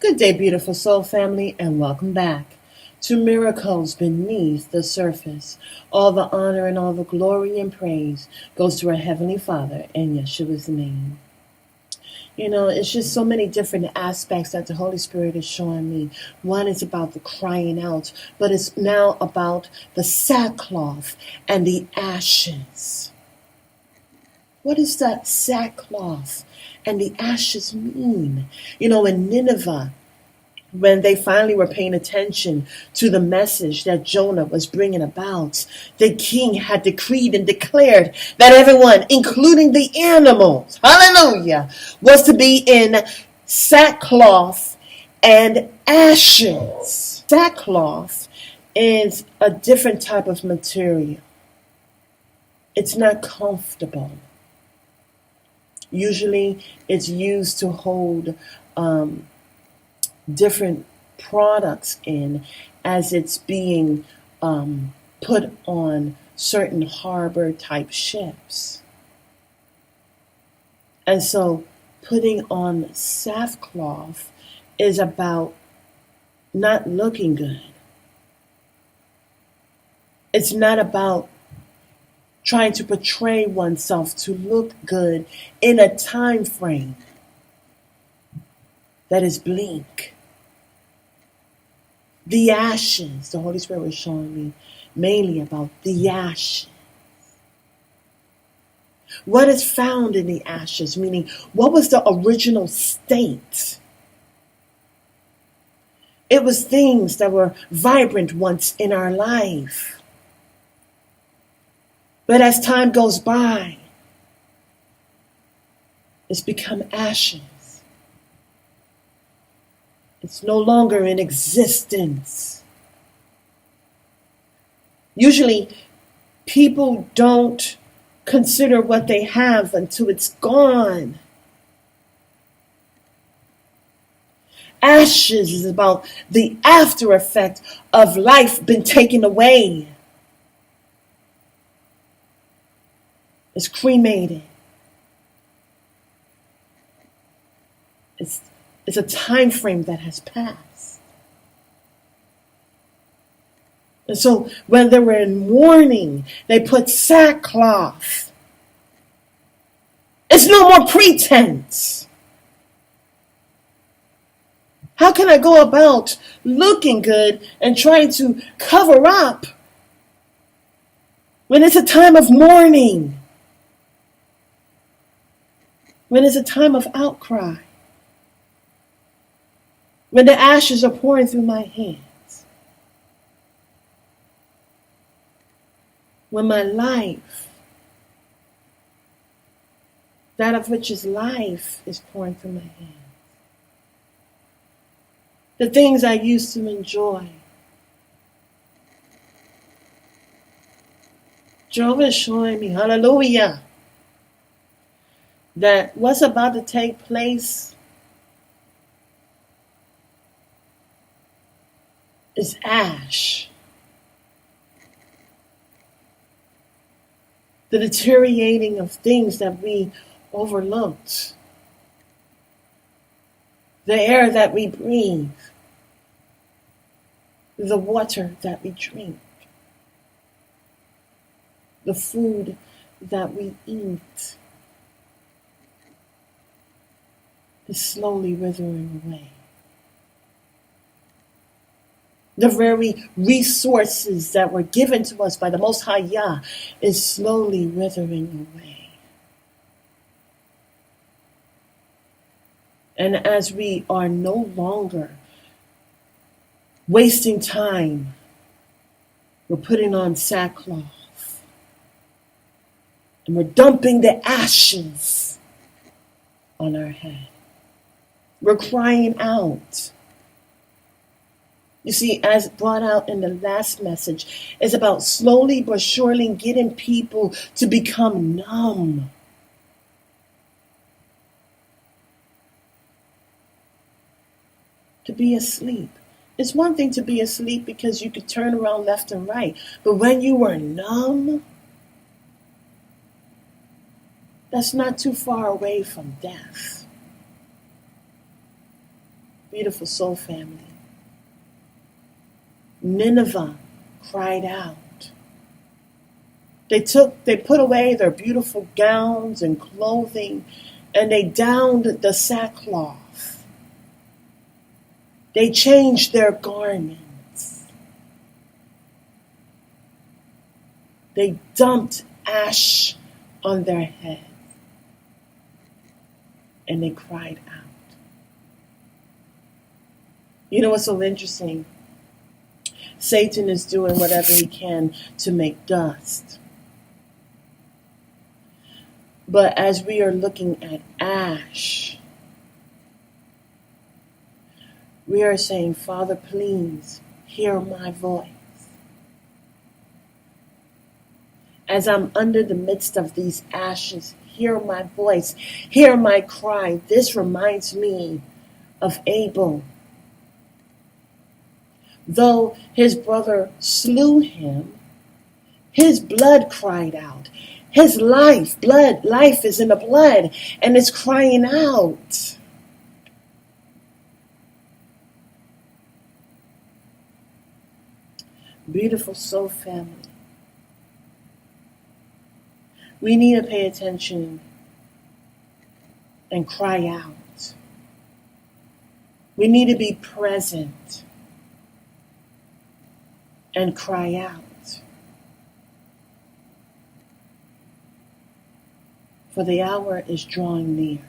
Good day, beautiful soul family, and welcome back to Miracles Beneath the Surface. All the honor and all the glory and praise goes to our Heavenly Father in Yeshua's name. You know, it's just so many different aspects that the Holy Spirit is showing me. One is about the crying out, but it's now about the sackcloth and the ashes. What does that sackcloth and the ashes mean? You know, in Nineveh, when they finally were paying attention to the message that Jonah was bringing about, the king had decreed and declared that everyone, including the animals, hallelujah, was to be in sackcloth and ashes. Sackcloth is a different type of material. It's not comfortable. Usually it's used to hold different products in as it's being put on certain harbor type ships. And so putting on sackcloth is about not looking good. It's not about trying to portray oneself to look good in a time frame that is bleak. The ashes, the Holy Spirit was showing me mainly about the ashes. What is found in the ashes, meaning what was the original state? It was things that were vibrant once in our life. But as time goes by, it's become ashes. It's no longer in existence. Usually, people don't consider what they have until it's gone. Ashes is about the after effect of life being taken away. It's cremated. It's a time frame that has passed. And so when they were in mourning, they put sackcloth. It's no more pretense. How can I go about looking good and trying to cover up when it's a time of mourning? When it's a time of outcry? When the ashes are pouring through my hands? When my life, that of which is life, is pouring through my hands? The things I used to enjoy. Jehovah is showing me, hallelujah, that what's about to take place is ash. The deteriorating of things that we overlooked. The air that we breathe. The water that we drink. The food that we eat is slowly withering away. The very resources that were given to us by the Most High Yah is slowly withering away. And as we are no longer wasting time, we're putting on sackcloth. And we're dumping the ashes on our head. We're crying out. You see, as brought out in the last message, it's about slowly but surely getting people to become numb. To be asleep. It's one thing to be asleep because you could turn around left and right. But when you were numb, that's not too far away from death. Beautiful soul family. Nineveh cried out. They put away their beautiful gowns and clothing, and they donned the sackcloth. They changed their garments. They dumped ash on their heads, and they cried out. You know what's so interesting? Satan is doing whatever he can to make dust. But as we are looking at ash, we are saying, Father, please hear my voice. As I'm under the midst of these ashes, hear my voice, hear my cry. This reminds me of Abel. Though his brother slew him, his blood cried out. His life is in the blood, and it's crying out. Beautiful soul family. We need to pay attention and cry out. We need to be present and cry out. For the hour is drawing near.